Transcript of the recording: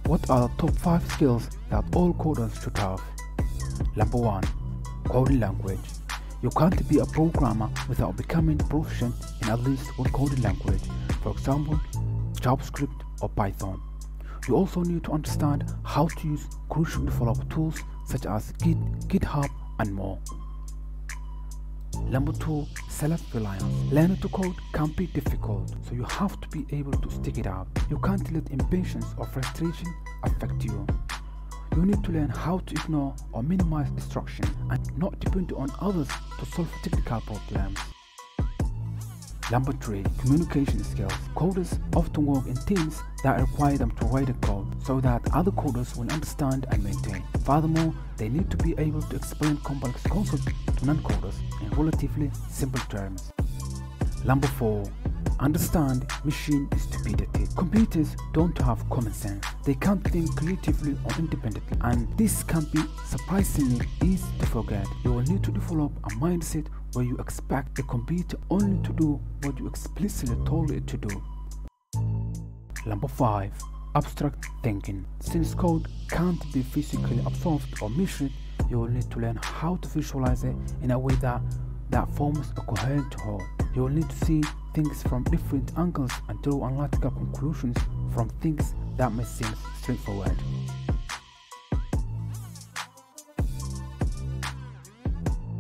What are the top 5 skills that all coders should have? Number 1. Coding language. You can't be a programmer without becoming proficient in at least one coding language, for example, JavaScript or Python. You also need to understand how to use crucial developer tools such as GitHub and more. Number 2. Self-reliance. Learning to code can be difficult, so you have to be able to stick it out. You can't let impatience or frustration affect you. You need to learn how to ignore or minimize distraction and not depend on others to solve technical problems. Number 3. Communication skills. Coders often work in teams that require them to write a code so that other coders will understand and maintain. Furthermore, they need to be able to explain complex concepts to non-coders in relatively simple terms. Number 4. Understand machine stupidity. Computers don't have common sense. They can't think creatively or independently, and this can be surprisingly easy to forget. You will need to develop a mindset where you expect the computer only to do what you explicitly told it to do. Number 5. Abstract thinking. Since code can't be physically observed or measured, you will need to learn how to visualize it in a way that forms a coherent whole. You will need to see things from different angles and draw analytical conclusions from things that may seem straightforward.